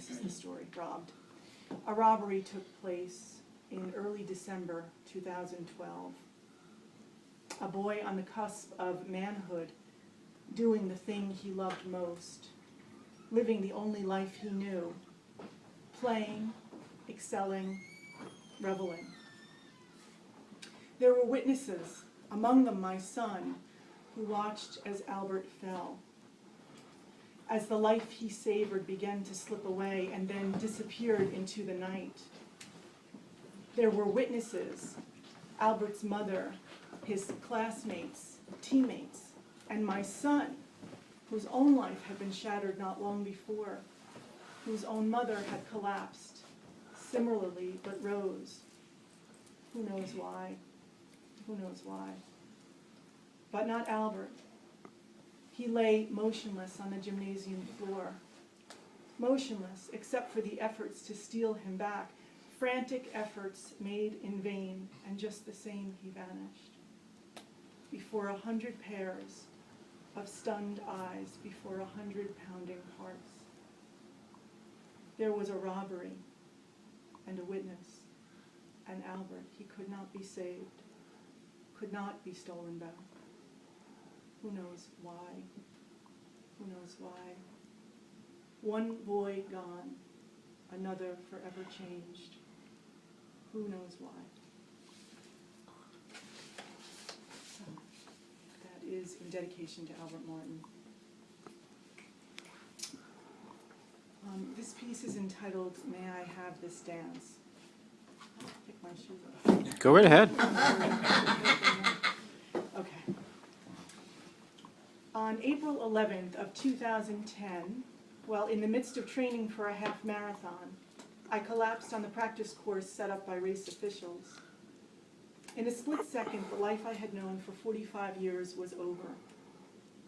this is the story, robbed. A robbery took place in early December 2012. A boy on the cusp of manhood, doing the thing he loved most, living the only life he knew, playing, excelling, reveling. There were witnesses, among them my son, who watched as Albert fell, as the life he savored began to slip away and then disappeared into the night. There were witnesses, Albert's mother, his classmates, teammates, and my son, whose own life had been shattered not long before, whose own mother had collapsed, similarly but rose. Who knows why? Who knows why? But not Albert. He lay motionless on the gymnasium floor, motionless except for the efforts to steal him back, frantic efforts made in vain, and just the same he vanished. Before 100 pairs of stunned eyes, before 100 pounding hearts. There was a robbery and a witness, and Albert, he could not be saved, could not be stolen back. Who knows why? Who knows why? One boy gone, another forever changed. Who knows why? So, that is in dedication to Albert Martin. This piece is entitled, May I Have This Dance? I'll pick my shoes up. Go right ahead. Okay. On April 11th of 2010, while in the midst of training for a half marathon, I collapsed on the practice course set up by race officials. In a split second, the life I had known for 45 years was over.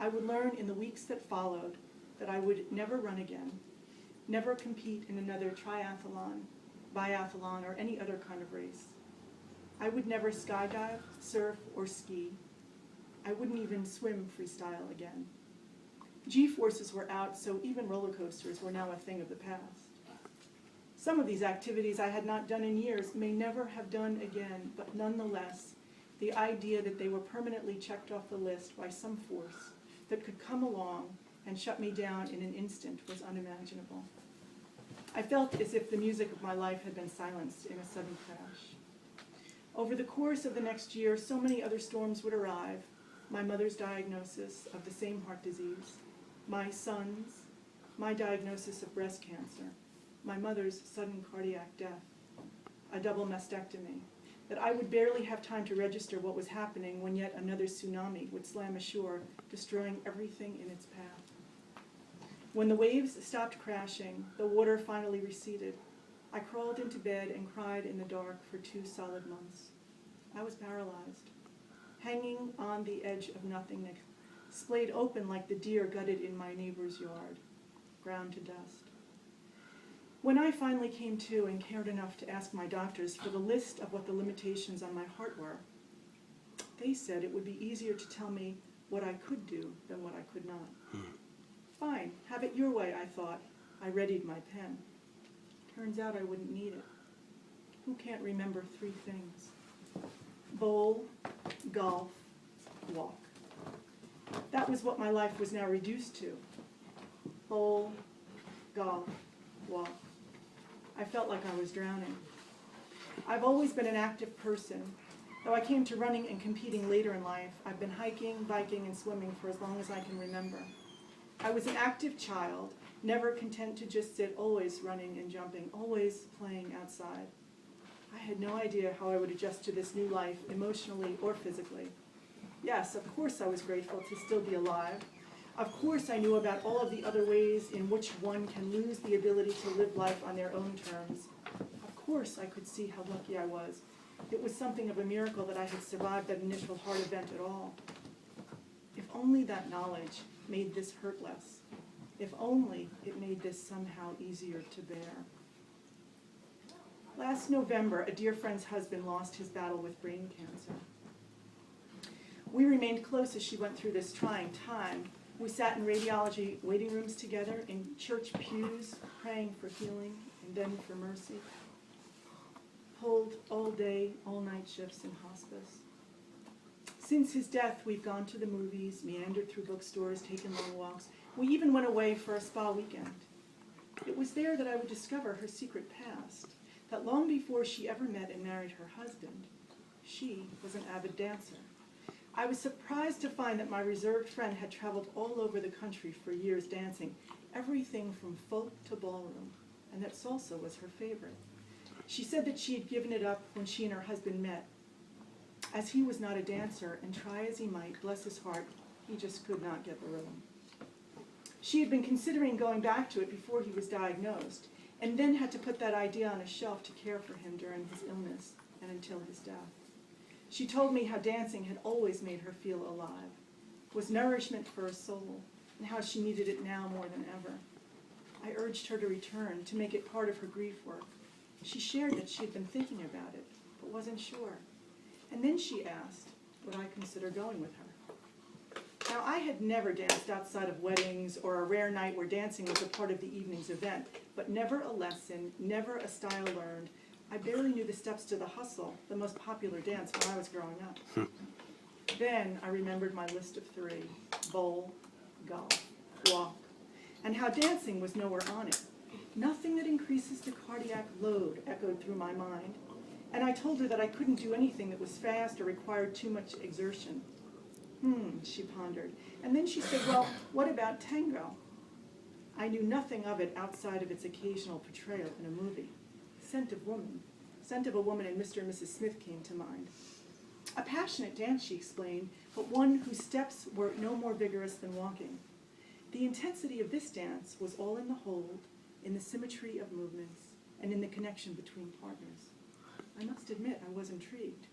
I would learn in the weeks that followed that I would never run again, never compete in another triathlon, biathlon, or any other kind of race. I would never skydive, surf, or ski. I wouldn't even swim freestyle again. G-forces were out, so even roller coasters were now a thing of the past. Some of these activities I had not done in years, may never have done again, but nonetheless, the idea that they were permanently checked off the list by some force that could come along and shut me down in an instant was unimaginable. I felt as if the music of my life had been silenced in a sudden crash. Over the course of the next year, so many other storms would arrive. My mother's diagnosis of the same heart disease, my son's, my diagnosis of breast cancer, my mother's sudden cardiac death, a double mastectomy, that I would barely have time to register what was happening when yet another tsunami would slam ashore, destroying everything in its path. When the waves stopped crashing, the water finally receded. I crawled into bed and cried in the dark for 2 solid months. I was paralyzed, hanging on the edge of nothingness, splayed open like the deer gutted in my neighbor's yard, ground to dust. When I finally came to and cared enough to ask my doctors for the list of what the limitations on my heart were, they said it would be easier to tell me what I could do than what I could not. Fine, have it your way, I thought. I readied my pen. Turns out I wouldn't need it. Who can't remember 3 things? Bowl, golf, walk. That was what my life was now reduced to. Bowl, golf, walk. I felt like I was drowning. I've always been an active person. Though I came to running and competing later in life, I've been hiking, biking, and swimming for as long as I can remember. I was an active child, never content to just sit, always running and jumping, always playing outside. I had no idea how I would adjust to this new life, emotionally or physically. Yes, of course I was grateful to still be alive. Of course I knew about all of the other ways in which one can lose the ability to live life on their own terms. Of course I could see how lucky I was. It was something of a miracle that I had survived that initial heart event at all. If only that knowledge made this hurt less. If only it made this somehow easier to bear. Last November, a dear friend's husband lost his battle with brain cancer. We remained close as she went through this trying time. We sat in radiology waiting rooms together, in church pews, praying for healing and then for mercy. Pulled all day, all night shifts in hospice. Since his death, we've gone to the movies, meandered through bookstores, taken long walks. We even went away for a spa weekend. It was there that I would discover her secret past, that long before she ever met and married her husband, she was an avid dancer. I was surprised to find that my reserved friend had traveled all over the country for years dancing, everything from folk to ballroom, and that salsa was her favorite. She said that she had given it up when she and her husband met. As he was not a dancer, and try as he might, bless his heart, he just could not get the rhythm. She had been considering going back to it before he was diagnosed, and then had to put that idea on a shelf to care for him during his illness and until his death. She told me how dancing had always made her feel alive, was nourishment for her soul, and how she needed it now more than ever. I urged her to return, to make it part of her grief work. She shared that she had been thinking about it, but wasn't sure. And then she asked, would I consider going with her? Now, I had never danced outside of weddings or a rare night where dancing was a part of the evening's event, but never a lesson, never a style learned. I barely knew the steps to the hustle, the most popular dance when I was growing up. Then I remembered my list of 3, bowl, golf, walk, and how dancing was nowhere on it. Nothing that increases the cardiac load echoed through my mind, and I told her that I couldn't do anything that was fast or required too much exertion. She pondered, and then she said, well, what about tango? I knew nothing of it outside of its occasional portrayal in a movie. Scent of a Woman and Mr. and Mrs. Smith came to mind. A passionate dance, she explained, but one whose steps were no more vigorous than walking. The intensity of this dance was all in the hold, in the symmetry of movements, and in the connection between partners. I must admit I was intrigued.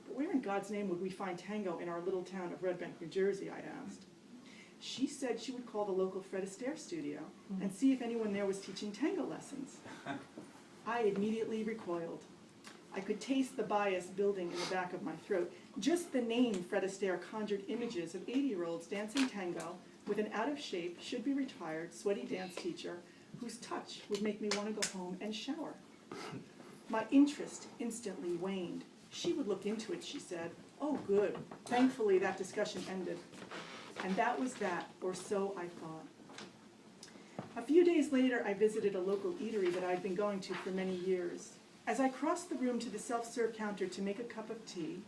But where in God's name would we find tango in our little town of Red Bank, New Jersey, I asked. She said she would call the local Fred Astaire studio and see if anyone there was teaching tango lessons. I immediately recoiled. I could taste the bias building in the back of my throat. Just the name Fred Astaire conjured images of 80-year-olds dancing tango with an out-of-shape, should-be-retired, sweaty dance teacher whose touch would make me want to go home and shower. My interest instantly waned. She would look into it, she said. Oh, good. Thankfully, that discussion ended. And that was that, or so I thought. A few days later, I visited a local eatery that I'd been going to for many years. As I crossed the room to the self-serve counter to make a cup of tea,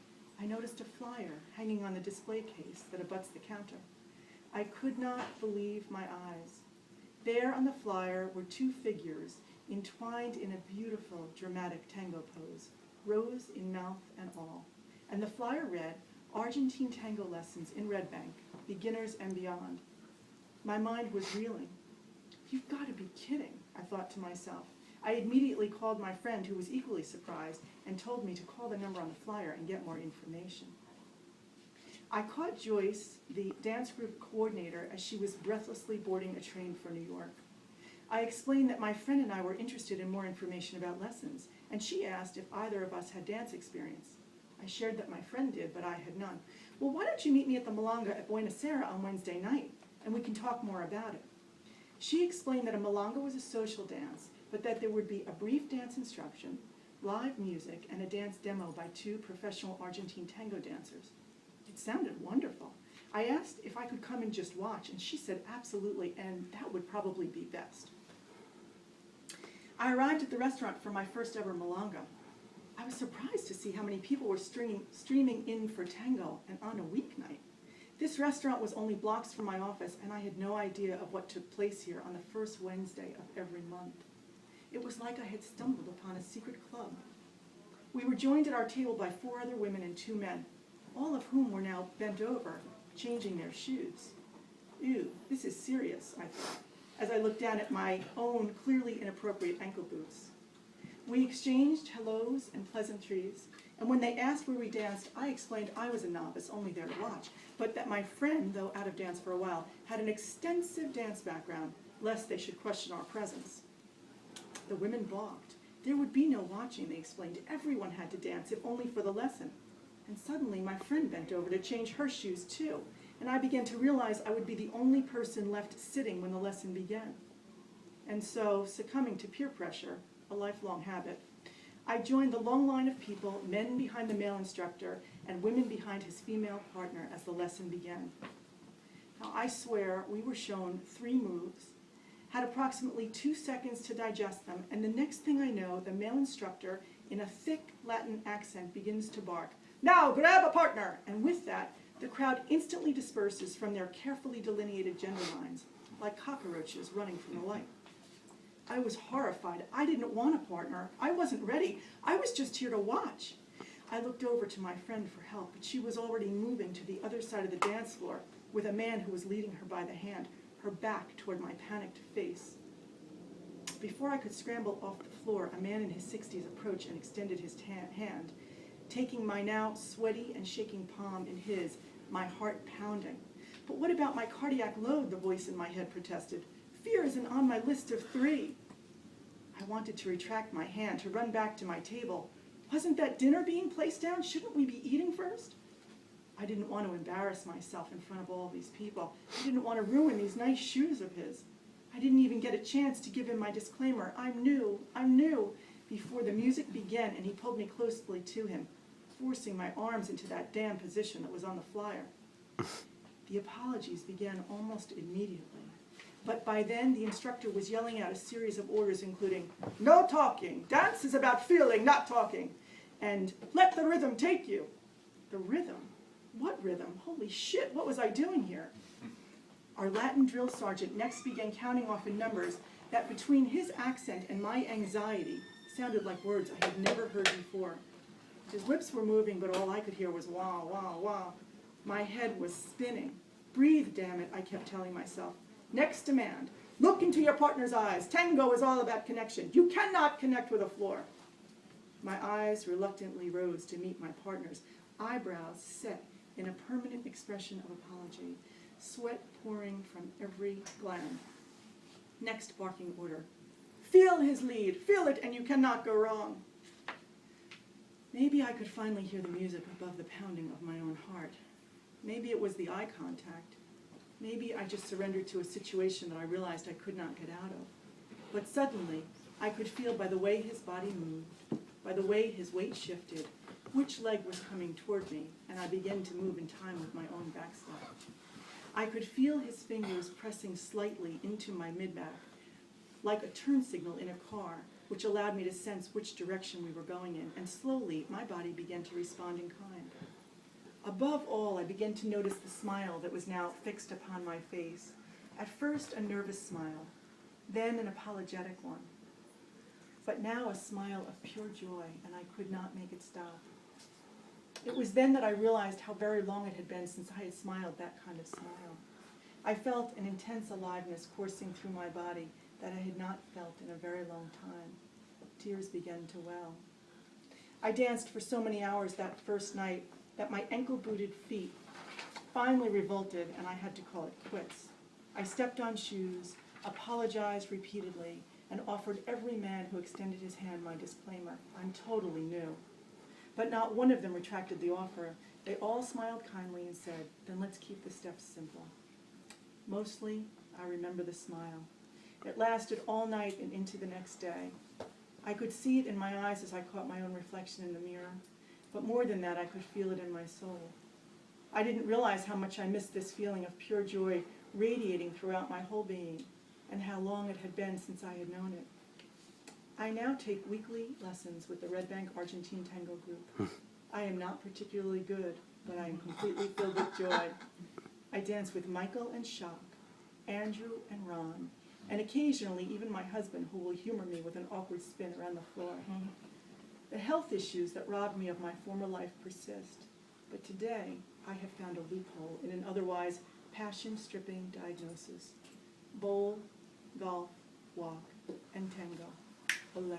I noticed a flyer hanging on the display case that abuts the counter. I could not believe my eyes. There on the flyer were 2 figures entwined in a beautiful, dramatic tango pose, rose in mouth and all. And the flyer read, Argentine Tango Lessons in Red Bank, Beginners and Beyond. My mind was reeling. You've got to be kidding, I thought to myself. I immediately called my friend, who was equally surprised, and told me to call the number on the flyer and get more information. I caught Joyce, the dance group coordinator, as she was breathlessly boarding a train for New York. I explained that my friend and I were interested in more information about lessons, and she asked if either of us had dance experience. I shared that my friend did, but I had none. Well, why don't you meet me at the Milonga at Buenos Aires on Wednesday night, and we can talk more about it. She explained that a Milonga was a social dance, but that there would be a brief dance instruction, live music, and a dance demo by 2 professional Argentine tango dancers. It sounded wonderful. I asked if I could come and just watch, and she said absolutely, and that would probably be best. I arrived at the restaurant for my first ever Milonga. I was surprised to see how many people were streaming in for tango, and on a weeknight. This restaurant was only blocks from my office, and I had no idea of what took place here on the first Wednesday of every month. It was like I had stumbled upon a secret club. We were joined at our table by 4 other women and 2 men, all of whom were now bent over, changing their shoes. Ew, this is serious, I thought, as I looked down at my own clearly inappropriate ankle boots. We exchanged hellos and pleasantries, and when they asked where we danced, I explained I was a novice, only there to watch, but that my friend, though out of dance for a while, had an extensive dance background, lest they should question our presence. The women balked. There would be no watching, they explained. Everyone had to dance, if only for the lesson. And suddenly my friend bent over to change her shoes too, and I began to realize I would be the only person left sitting when the lesson began. And so, succumbing to peer pressure, a lifelong habit, I joined the long line of people, men behind the male instructor and women behind his female partner as the lesson began. Now, I swear we were shown 3 moves, had approximately 2 seconds to digest them, and the next thing I know, the male instructor, in a thick Latin accent, begins to bark, "Now grab a partner!" And with that, the crowd instantly disperses from their carefully delineated gender lines, like cockroaches running from the light. I was horrified. I didn't want a partner. I wasn't ready. I was just here to watch. I looked over to my friend for help, but she was already moving to the other side of the dance floor with a man who was leading her by the hand, her back toward my panicked face. Before I could scramble off the floor, a man in his 60s approached and extended his hand, taking my now sweaty and shaking palm in his, my heart pounding. "But what about my cardiac load?" the voice in my head protested. "Fear isn't on my list of 3. I wanted to retract my hand, to run back to my table. Wasn't that dinner being placed down? Shouldn't we be eating first? I didn't want to embarrass myself in front of all these people. I didn't want to ruin these nice shoes of his. I didn't even get a chance to give him my disclaimer. I'm new, before the music began and he pulled me closely to him, forcing my arms into that damn position that was on the flyer. The apologies began almost immediately. But by then, the instructor was yelling out a series of orders, including, "No talking, dance is about feeling, not talking," and "Let the rhythm take you." The rhythm? What rhythm? Holy shit, what was I doing here? Our Latin drill sergeant next began counting off in numbers that between his accent and my anxiety sounded like words I had never heard before. His lips were moving, but all I could hear was wah, wah, wah. My head was spinning. "Breathe, damn it," I kept telling myself. "Next demand, look into your partner's eyes. Tango is all about connection. You cannot connect with a floor." My eyes reluctantly rose to meet my partner's, eyebrows set in a permanent expression of apology, sweat pouring from every gland. Next barking order, "Feel his lead, feel it, and you cannot go wrong." Maybe I could finally hear the music above the pounding of my own heart. Maybe it was the eye contact. Maybe I just surrendered to a situation that I realized I could not get out of. But suddenly, I could feel by the way his body moved, by the way his weight shifted, which leg was coming toward me, and I began to move in time with my own backstep. I could feel his fingers pressing slightly into my mid-back, like a turn signal in a car, which allowed me to sense which direction we were going in, and slowly my body began to respond in kind. Above all, I began to notice the smile that was now fixed upon my face. At first, a nervous smile, then an apologetic one. But now a smile of pure joy, and I could not make it stop. It was then that I realized how very long it had been since I had smiled that kind of smile. I felt an intense aliveness coursing through my body that I had not felt in a very long time. Tears began to well. I danced for so many hours that first night that my ankle-booted feet finally revolted and I had to call it quits. I stepped on shoes, apologized repeatedly, and offered every man who extended his hand my disclaimer. "I'm totally new." But not one of them retracted the offer. They all smiled kindly and said, "Then let's keep the steps simple." Mostly, I remember the smile. It lasted all night and into the next day. I could see it in my eyes as I caught my own reflection in the mirror. But more than that, I could feel it in my soul. I didn't realize how much I missed this feeling of pure joy radiating throughout my whole being, and how long it had been since I had known it. I now take weekly lessons with the Red Bank Argentine Tango Group. I am not particularly good, but I am completely filled with joy. I dance with Michael and Shock, Andrew and Ron, and occasionally even my husband, who will humor me with an awkward spin around the floor. The health issues that robbed me of my former life persist, but today I have found a loophole in an otherwise passion-stripping diagnosis. Bowl, golf, walk, and tango. Olé.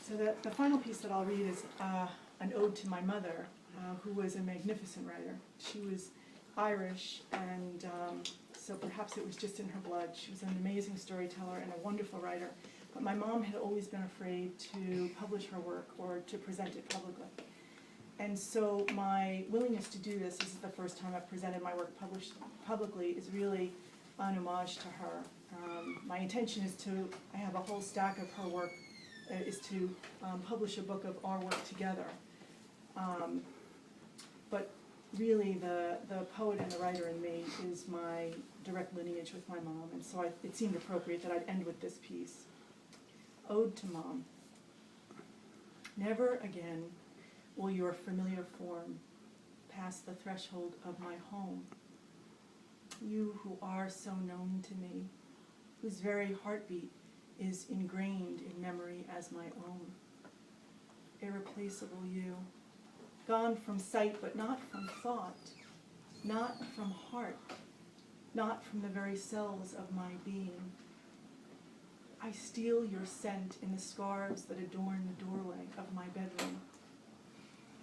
So the final piece that I'll read is an ode to my mother, who was a magnificent writer. She was Irish, and so perhaps it was just in her blood. She was an amazing storyteller and a wonderful writer. But my mom had always been afraid to publish her work or to present it publicly. And so my willingness to do this is the first time I've presented my work published publicly, is really an homage to her. My intention is to, I have a whole stack of her work, is to publish a book of our work together. But really the poet and the writer in me is my direct lineage with my mom, and so it seemed appropriate that I'd end with this piece. Ode to Mom. Never again will your familiar form pass the threshold of my home. You who are so known to me, whose very heartbeat is ingrained in memory as my own. Irreplaceable you, gone from sight but not from thought, not from heart, not from the very cells of my being. I steal your scent in the scarves that adorn the doorway of my bedroom.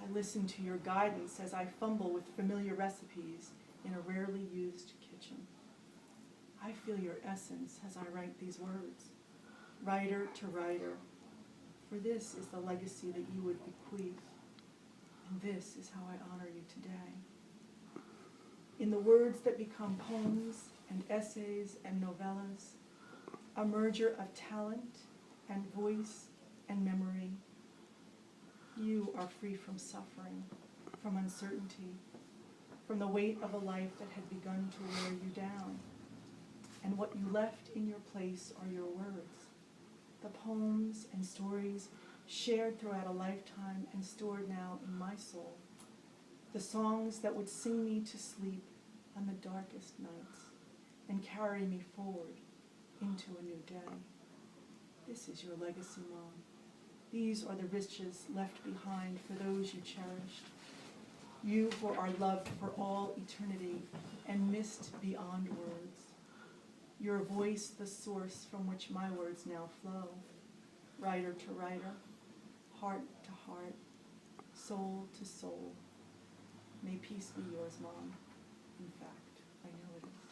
I listen to your guidance as I fumble with familiar recipes in a rarely used kitchen. I feel your essence as I write these words, writer to writer, for this is the legacy that you would bequeath, and this is how I honor you today. In the words that become poems and essays and novellas, a merger of talent and voice and memory, you are free from suffering, from uncertainty, from the weight of a life that had begun to wear you down. And what you left in your place are your words, the poems and stories shared throughout a lifetime and stored now in my soul, the songs that would sing me to sleep on the darkest nights and carry me forward into a new day. This is your legacy, Mom. These are the riches left behind for those you cherished. You who are loved for all eternity and missed beyond words. Your voice the source from which my words now flow. Writer to writer, heart to heart, soul to soul. May peace be yours, Mom. In fact, I know it is.